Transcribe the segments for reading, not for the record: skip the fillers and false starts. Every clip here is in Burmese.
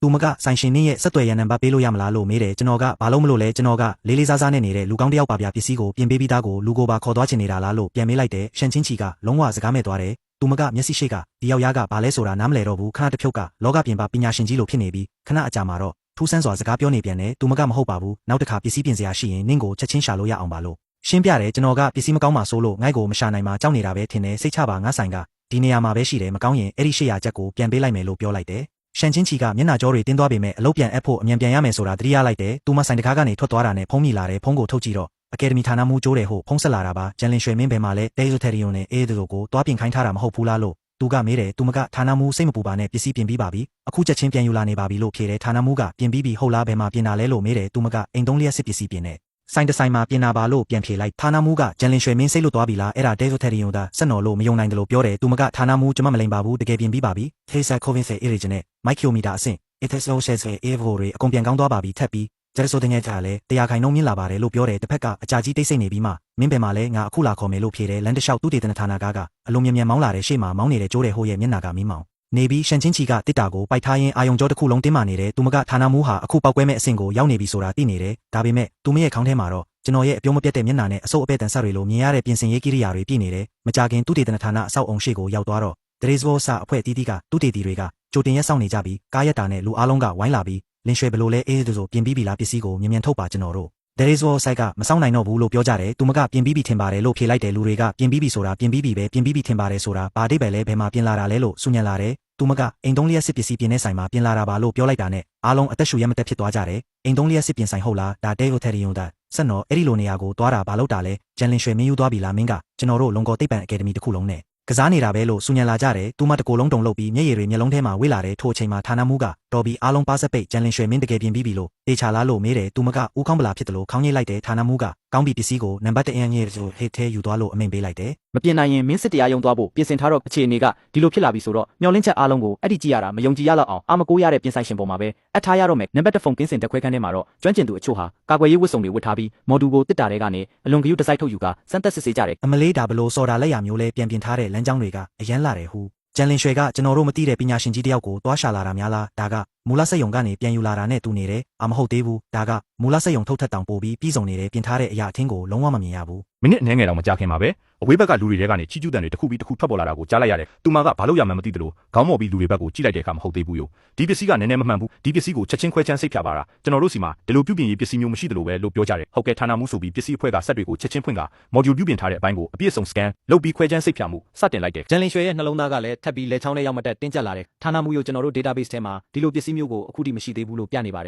သူမကဆိုင်ရှင်နင်းရဲ့ဆက်သွယ်ရန်နံပါတ်ပေးလို့ရမလားလို့မေးတယ်ကျွန်တော်ကဘာလို့မလို့လဲကျွန်တော်ကလေးလေးစားစားနဲ့နေတဲ့လူကောင်းတစ်ယောက်ပါဗျာပစ္စည်းကိုပြင်ပေးပြီးသားကိုလူကိုပါခေါ်သွားချင်နေတာလားလို့ပြန်မေးလိုက်တယ်ရှန်ချင်းချီကလုံးဝစကားမဲ့သွားတယ်သူမကမျက်စိရှိကဒီယောက်ျားကဘာလဲဆိုတာနားမလည်တော့ဘူးခဏတစ်ဖြုတ်ကလောကပြင်ပပညာရှင်ကြီးလို့ဖြစ်နေပြီးခဏအကြာမှာတော့ထူးဆန်းစွာစကားပြောနေပြန်တယ်သူမကမဟုတ်ပါဘူးနောက်တစ်ခါပစ္စည်းပြင်စရာရှိရင်နင့်ကိုချက်ချင်းရှာလို့ရအောင်ပါလို့ရှင်းပြတယ်ကျွန်တော်ကပစ္စည်းမကောင်းမှဆိုလို့ငိုက်ကိုမရှာနိုင်မှကြောက်နေတာပဲထင်တယ်စိတ်ချပါငါဆိုင်ကဒီနေရာမှာပဲရှိတယ်မကောင်းရင်အဲ့ဒီ800ကျပ်ကိုပြန်ပေးလိုက်မယ်လို့ပြောလိုက်တယ်ရှန်ချင်းချီကမျက်နှာကြောတွေတင်းသွားပေမဲ့အလုပ်ပြန်အပ်ဖို့အမြန်ပြန်ရမယ်ဆိုတာသတိရလိုက်တယ်သူမဆိုင်တကားကနေထွက်သွားတာနဲ့ဖုံးမိလာတယ်ဖုံးကိုထုတ်ကြည့်တော့အကယ်ဒမီဌာနမှူးကျိုးတယ်ဟုတ်ဖုံးဆက်လာတာပါဂျန်လင်ရွှေမင်းဘယ်မှာလဲတဲဇိုထရီယွန်နဲ့အေးတို့ကိုတွားပြင်ခိုင်းထားတာမဟုတ်ဘူးလားလို့သူကမေးတယ်သူမကဌာနမှူးစိတ်မပူပါနဲ့ပစ္စည်းပြင်ပြီးပါပြီအခုချက်ချင်းပြန်ယူလာနေပါပြီလို့ဖြေတယ်ဌာနမှူးကပြင်ပြီးပြီဟုတ်လားဘယ်မှာပြင်တာလဲလို့မေးတယ်သူမကအိမ်သုံးလျက်စစ်ပစ္စည်းပြင်တယ်ဆိုင်တဆိုင်မှာပြင်တာပါလို့ပြန်ဖြေလိုက်ဌာနမှူးကဂျန်လင်ရွှေမင်းစိတ်လွတ်သွားပြီလားအဲ့ဒါတဲဇိုထရီယွန်ကစက်နော်လို့မယုံနိုင်တယ်လို့ပြောတယ်သူမကဌာနမှူးကျွန်မမလိမ်ပါဘူးတကယ်ပြင်ပြီးပါပြီထေးဆာကိုဗင်ဆေအေရီဂျင်နဲ့မိုက်ကီယိုမီတာအဆင့်Ethesol shares AVO တွေအကုန်ပြန်ကောင်းသွားပါပြီထပ်ပြီးကျဲဆိုတဲ့ငယ်ကြလဲတရားခိုင်နှုန်းမြင့်လာပါတယ်လို့ပြောတယ်တစ်ဖက်ကအကြာကြီးတိတ်ဆိတ်နေပြီးမှမင်းဘယ်မှာလဲငါအခုလာခေါ်မယ်လို့ဖြေတယ်လမ်းတစ်လျှောက်သူ့ဒေသနာဌာနကအလုံးမြန်မြန်မောင်းလာတဲ့ရှေ့မှာမောင်းနေတဲ့ကျိုးတဲ့ဟိုရဲ့မျက်နှာကမီးမောင်နေပြီးရှန်ချင်းချီကတစ်တာကိုပိုက်ထားရင်အာယုံကြောတစ်ခုလုံးတင်းမာနေတယ်သူမကဌာနမှူးဟာအခုပောက်ကွဲမဲ့အဆင့်ကိုရောက်နေပြီဆိုတာသိနေတယ်ဒါပေမဲ့သူမရဲ့ခေါင်းထဲမှာတော့ကျွန်တော်ရဲ့အပြုံးမပြတ်တဲ့မျက်နှာနဲ့အဆုပ်အပဲ့တန်ဆတွေလိုမြင်ရတဲ့ပြင်ဆင်ရေးကိရိယာတွေပြည့်နေတယ်မကြခင်သူ့ဒေသနာဌာနအဆောက်အုံရှိကိုရောက်သွားတော့ဒရေဇဝဆာအဖွဲ့တီးတီးကသူ့ဒေတီတွေကကြိုတင်ရက်ဆောင်နေကြပြီးကားရက်တာနဲ့လူအားလုံးကဝိုင်းလာပြီးလင်းရွှေဘလို့လဲအေးဆိုပြင်ပြီးပြီလားပစ္စည်းကိုမြန်မြန်ထုတ်ပါကျွန်တော်တို့ဒရေဇဝဆိုင်ကမဆောင်နိုင်တော့ဘူးလို့ပြောကြတယ်သူမကပြင်ပြီးပြီထင်ပါတယ်လို့ဖြေလိုက်တယ်လူတွေကပြင်ပြီးပြီဆိုတာပြင်ပြီးပြီပဲပြင်ပြီးပြီထင်ပါတယ်ဆိုတာဘာဒိတ်ပဲလဲဘယ်မှာပြင်လာတာလဲလို့ဆူညံလာတယ်သူမကအိမ်သုံးလျက်စစ်ပစ္စည်းပြင်တဲ့ဆိုင်မှာပြင်လာတာပါလို့ပြောလိုက်တာနဲ့အားလုံးအသက်ရှူရမတက်ဖြစ်သွားကြတယ်အိမ်သုံးလျက်စစ်ပြင်ဆိုင်ဟုတ်လားဒါတဲဟိုထရီယွန်ဒါဆက်နော်အဲ့ဒီလိုနေရာကိုသွားတာဘာလို့တာလဲဂျန်လင်ရွှေမင်းယူသွားပြီလားမင်းကကျွန်တော်တို့လုံကော်တိတ်ပံအကယ်ဒမီတစ်ခုလုံးနဲ့ကစားနေတာပဲလို့ဆူညံလာကြတယ်သူမတကိုလုံးတုံလုပ်ပြီးမျက်ရည်တွေမျက်လုံးထဲမှာဝေးလာတယ်ထိုအချိန်မှာဌာနမှူးကတော်ပြီးအားလုံးပါဆက်ပိတ်ဂျန်လင်ရွှေမင်းတကယ်ပြင်ပြီးပြီလို့တေချာလားလို့မေးတယ်သူမကဦးကောင်းပလာဖြစ်တယ်လို့ခေါင်းရိပ်လိုက်တယ်ဌာနမှူးကကောင်းပြီပစ္စည်းကိုနံပါတ်1အန်ကြီးဆိုဟစ်သေးယူသွားလို့အမိန့်ပေးလိုက်တယ်မပြင်နိုင်ရင်မင်းစစ်တရားရုံးသွားဖို့ပြင်ဆင်ထားတော့အခြေအနေကဒီလိုဖြစ်လာပြီဆိုတော့မျောလင့်ချက်အားလုံးကိုအဲ့ဒီကြည့်ရတာမယုံကြည်ရလောက်အောင်အာမကိုးရတဲ့ပြင်ဆိုင်ရှင်ပေါ်မှာပဲအထားရတော့မယ်နံပါတ်1ဖုန်းကင်းစင်တက်ခွဲခန်းထဲမှာတော့ကျွမ်းကျင်သူအချို့ဟာကာကွယ်ရေးဝတ်စုံတွေဝတ်ထားပြီးမော်ဒူကိုတစ်တာတဲကနေအလွန်ဂရုတစိုက်ထုတ်ယူကစမ်းသက်စစ်ဆေးကြတယ်အမလေးဒါဘလို့စော်တာလက်ရမျိုးလဲပြန်ပြင်ထားတဲ့လမ်းကြောင်းတွေကအရန်လာတယ်ဟူဂျန်လင်ရွှေကကျွန်တော်တို့မသိတဲ့ပညာရှင်ကြီးတယောက်ကိုတွားရှာလာတာများလားဒါကမူလစက်ယုံကနေပြန်ယူလာတာနဲ့တူနေတယ်အမဟုတ်သေးဘူးဒါကမူလစက်ယုံထုတ်ထက်တောင်ပိုပြီးပြည်စုံနေတယ်ပြင်ထားတဲ့အရာအထင်းကိုလုံးဝမမြင်ရဘူးမိနစ်အနည်းငယ်တော့မကြခင်ပါပဲအဝေးဘက်ကလူတွေတဲကနေချီကျူးတန်တွေတစ်ခုပြီးတစ်ခုထွက်ပေါ်လာတာကိုကြားလိုက်ရတယ်သူမကဘာလို့ရမှန်းမသိသလိုခေါင်းမော်ပြီးလူတွေဘက်ကိုကြည့်လိုက်တဲ့အခါမဟုတ်သေးဘူးယိုဒီပစ္စည်းကနည်းနည်းမမှန်ဘူးဒီပစ္စည်းကိုချက်ချင်းခွဲချမ်းစိတ်ဖြာပါတာကျွန်တော်တို့စီမှာဒီလိုပြုပြင်ရေးပစ္စည်းမျိုးမရှိသလိုပဲလို့ပြောကြတယ်ဟုတ်ကဲ့ဌာနမှုဆိုပြီးပစ္စည်းအဖွဲ့ကစက်တွေကိုချက်ချင်းဖွင့်ကမော်ဂျူလ်ပြုပြင်ထားတဲ့အပိုင်းကိုအပြည့်စုံစကန်လုပ်ပြီးခွဲချမ်းစိတ်ဖြာမှုစတင်လိုက်တယ်ဂျန်လင်ရွှေရဲ့နှလုံးသားကလည်းထပ်ပြီးလက်ချောင်းနဲ့ရောက်မတက်တင်းကျပ်လာတယ်ဌာနမှုရုပ်ကျွန်တော်တို့ database ထဲမှာဒီလိုပစ္စည်းမျိုးကိုအခုထိမရှိသေးဘူးလို့ပြနေပါတ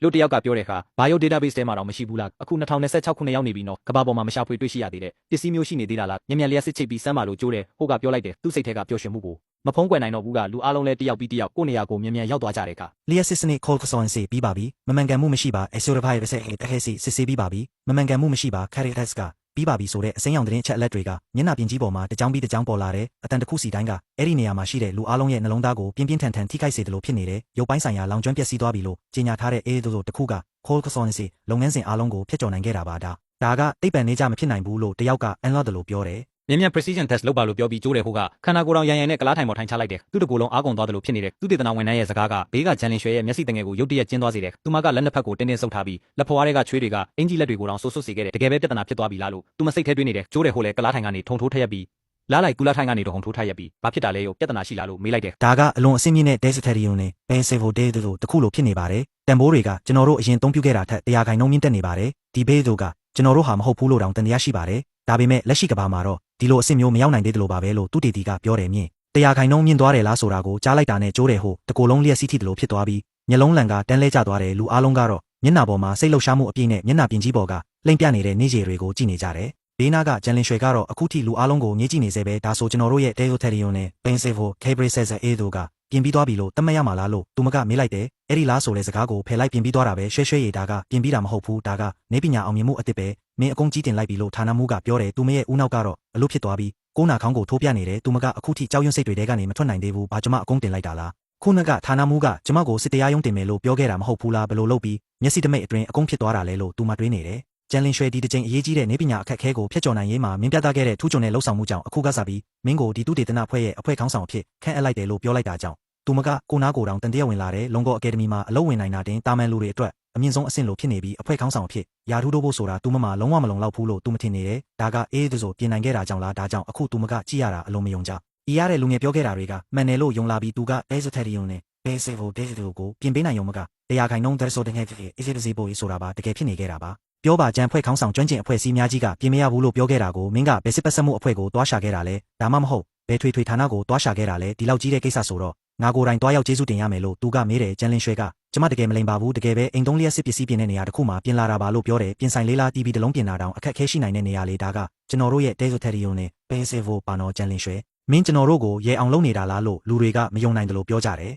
ယ်လို့တယောက်ကပြောတဲ့အခါဘာယုတ် database ထဲမှာတော့မရှိဘူးလားအခု2026ခုနှစ်ရောက်နေပြီနော်ကဘာပေါ်မှာမရှာဖွေတွေ့ရှိရသေးတဲ့ပစ္စည်းမျိုးရှိနေသေးတာလားမြန်မြန်လျက်စစ်ချိတ်ပြီးစမ်းပါလို့ကြိုးတယ်ဟိုကပြောလိုက်တယ်သူ့စိတ်ထဲကပျော်ရွှင်မှုကိုမဖုံးကွယ်နိုင်တော့ဘူးကလူအားလုံးလည်းတယောက်ပြီးတယောက်ကိုယ့်နေရာကိုမြန်မြန်ရောက်သွားကြတယ်ကလျက်စစ်စနစ် call ဆောင်းစီပြီးပါပြီမမှန်ကန်မှုမရှိပါအဆိုရဖိုင်ပဲဆက်ဟဲ့စီစစ်ဆေးပြီးပါပြီမမှန်ကန်မှုမရှိပါ characters ကပြီးပါပြီဆိုတဲ့အစိမ်းရောင်သတင်းချက်အလက်တွေကမျက်နှာပြင်ကြီးပေါ်မှာတကြောင်ပြီးတကြောင်ပေါ်လာတယ်အတန်တစ်ခုစီတိုင်းကအဲ့ဒီနေရာမှာရှိတဲ့လူအားလုံးရဲ့နှလုံးသားကိုပြင်းပြင်းထန်ထန်ထိခိုက်စေတယ်လို့ဖြစ်နေတယ်ရုပ်ပိုင်းဆိုင်ရာလောင်ကျွမ်းပျက်စီးသွားပြီလို့ကြေညာထားတဲ့အေးတို့တစ်ခုက call ဆောင်းစီလုပ်ငန်းစဉ်အားလုံးကိုဖျက်ကျော်နိုင်ခဲ့တာပါဒါကတိတ်ပံနေကြမဖြစ်နိုင်ဘူးလို့တယောက်က unlock တယ်လို့ပြောတယ်မြန်မြန် precision test လုပ်ပါလို့ပြောပြီးကြိုးတယ်ဟိုကခန္ဓာကိုယ်တော်ရန်နဲ့ကလားထိုင်ပေါ်ထိုင်ချလိုက်တယ်သူ့တကူလုံးအားကုန်သွားတယ်လို့ဖြစ်နေတယ်သူ့ဒေသနာဝန်ထမ်းရဲ့စကားကဘေးကဂျန်လင်ရွှေရဲ့မျက်စိတငယ်ကိုရုတ်တရက်ကျင်းသွားစေတယ်သူမကလက်နှစ်ဖက်ကိုတင်းတင်းဆုပ်ထားပြီးလက်ဖွားတွေကချွေးတွေကအင်ကြီးလက်တွေကိုတောင်ဆိုးဆွတ်စေခဲ့တယ်တကယ်ပဲပြဿနာဖြစ်သွားပြီလားလို့သူမစိတ်ထဲတွေးနေတယ်ကြိုးတယ်ဟိုလေကလားထိုင်ကနေထုံထိုးထက်ရက်ပြီးလာလိုက်ကူလာထိုင်ကနေတော့ဟုံထိုးထက်ရက်ပြီးဘာဖြစ်တာလဲရောပြဿနာရှိလားလို့မေးလိုက်တယ်ဒါကအလွန်အဆင့်မြင့်တဲ့ desitarium နဲ့ pensevo day တို့တခုလိုဖြစ်နေပါတယ်တန်ဖိုးတွေကကျွန်တော်တို့အရင်သုံးပြုခဲ့တာထက်တရားခိုင်နှုန်းမြင့်တက်နေပါတယ်ဒီဘေးတို့ကကျွန်တော်တို့ဟာမဟုတ်ဘူးလို့တောင်တန်တရားရှိပါတယ်ဒါပေမဲ့လက်ရှိကဘာမှာတော့ဒီလိုအဆင့်မျိုးမရောက်နိုင်သေးတယ်လို့ပါပဲလို့သူတေတီကပြောတယ်မြင့်တရားခိုင်နှုန်းမြင့်သွားတယ်လားဆိုတာကိုကြားလိုက်တာနဲ့ကြိုးတယ်ဟိုတကိုယ်လုံးလျက်စီးထိတယ်လို့ဖြစ်သွားပြီးမျက်လုံးလန်ကတန်းလဲကျသွားတယ်လူအားလုံးကတော့မျက်နှာပေါ်မှာစိတ်လှုပ်ရှားမှုအပြည့်နဲ့မျက်နှာပြင်ကြီးပေါ်ကလိမ့်ပြနေတဲ့နေရည်တွေကိုကြည့်နေကြတယ်ဘေးနာကဂျန်လင်ရွှေကတော့အခုထိလူအားလုံးကိုညှိကြည့်နေစေပဲဒါဆိုကျွန်တော်တို့ရဲ့ Deotherion နဲ့ Pensevo Cabrices အေတို့ကပြင်ပြီးသွားပြီလို့တတ်မှတ်ရမှာလားလို့သူမကမေးလိုက်တယ်အဲ့ဒီလားဆိုတဲ့စကားကိုဖယ်လိုက်ပြင်ပြီးသွားတာပဲရွှဲရည်ဒါကပြင်ပြီးတာမဟုတ်ဘူးဒါကနေပညာအောင်မြင်မှုအစ်စ်ပဲမင်းအကုန်ကြီးတင်လိုက်ပြီလို့ဌာနမှူးကပြောတယ်သူမရဲ့ဦးနောက်ကတော့အလို့ဖြစ်သွားပြီးကိုးနာခေါင်းကိုထိုးပြနေတယ်သူမကအခုထိကြောက်ရွံ့စိတ်တွေထဲကနေမထွက်နိုင်သေးဘူးဘာကျမအကုန်တင်လိုက်တာလားခုနကဌာနမှူးကကျမကိုစစ်တရားရုံးတင်မယ်လို့ပြောခဲ့တာမဟုတ်ဘူးလားဘယ်လိုလုပ်ပြီးမျက်စိတမိတ်အတွင်းအကုန်ဖြစ်သွားတာလဲလို့သူမတွေးနေတယ်ဂျန်လင်ရွှေဒီတစ်ချိန်အရေးကြီးတဲ့နေပညာအခက်အခဲကိုဖျက်ကျော်နိုင်ရေးမှာမင်းပြသခဲ့တဲ့ထူးချွန်တဲ့လှုပ်ဆောင်မှုကြောင့်အခုကစားပြီးမင်းကိုဒီတုတေသနဖွဲ့ရဲ့အဖွဲ့ခေါင်းဆောင်အဖြစ်ခန့်အပ်လိုက်တယ်လို့ပြောလိုက်တာကြောင့် သူမကကိုနာကိုတောင်တန်တရဝင်လာတဲ့လုံကောအကယ်ဒမီမှာအလုပ်ဝင်နိုင်တာတင်တာမန်လူတွေအတွက်အမြင့်ဆုံးအဆင့်လိုဖြစ်နေပြီးအဖွဲ့ခေါင်းဆောင်အဖြစ်ယာထူးတို့ဖို့ဆိုတာသူမမလုံးဝမလုံလောက်ဘူးလို့သူမထင်နေတယ်ဒါကအေးသူဆိုပြင်နိုင်ခဲ့တာကြောင့်လားဒါကြောင့်အခုသူမကကြည့်ရတာအလုံးမယုံကြဤရတဲ့လူငယ်ပြောခဲ့တာတွေကမှန်တယ်လို့ယုံလာပြီးသူကဘဲစထရီယုံနဲ့ဘဲစေဖို့ဒဲစီတို့ကိုပြင်ပေးနိုင်ရုံမကတရားခိုင်နှုန်းဒရဆိုတဲ့ငယ်ဖြစ်အေးစစ်စီပိုးဆိုတာပါတကယ်ဖြစ်နေခဲ့တာပါပြောပါကြံဖွဲ့ခေါင်းဆောင်ကျွမ်းကျင်အဖွဲ့အစည်းများကြီးကပြင်မရဘူးလို့ပြောခဲ့တာကိုမင်းကဘယ်စစ်ပတ်ဆက်မှုအဖွဲ့ကိုတွားရှာခဲ့တာလဲဒါမှမဟုတ်ဘယ်ထွေထွေဌာနကိုတွားရှာခဲ့တာလဲဒီလောက်ကြီးတဲ့ကိစ္စဆိုတော့ငါကိုယ်တိုင်တွားရောက်ကျေးဇူးတင်ရမယ်လို့သူကမေးတယ်ကျန်လင်းရွှေကကျမတကယ်မလိမ်ပါဘူးတကယ်ပဲအိမ်သုံးလျက်စစ်ပစ္စည်းပြင်တဲ့နေရာတစ်ခုမှာပြင်လာတာပါလို့ပြောတယ်ပြင်ဆိုင်လေးလား TV တစ်လုံးပြင်တာတောင်အခက်ခဲရှိနိုင်တဲ့နေရာလေးဒါကကျွန်တော်တို့ရဲ့ Desoterion နဲ့ Pensevo ပါနော်ကျန်လင်းရွှေမင်းကျွန်တော်တို့ကိုရဲအောင်လုပ်နေတာလားလို့လူတွေကမယုံနိုင်တယ်လို့ပြောကြတယ်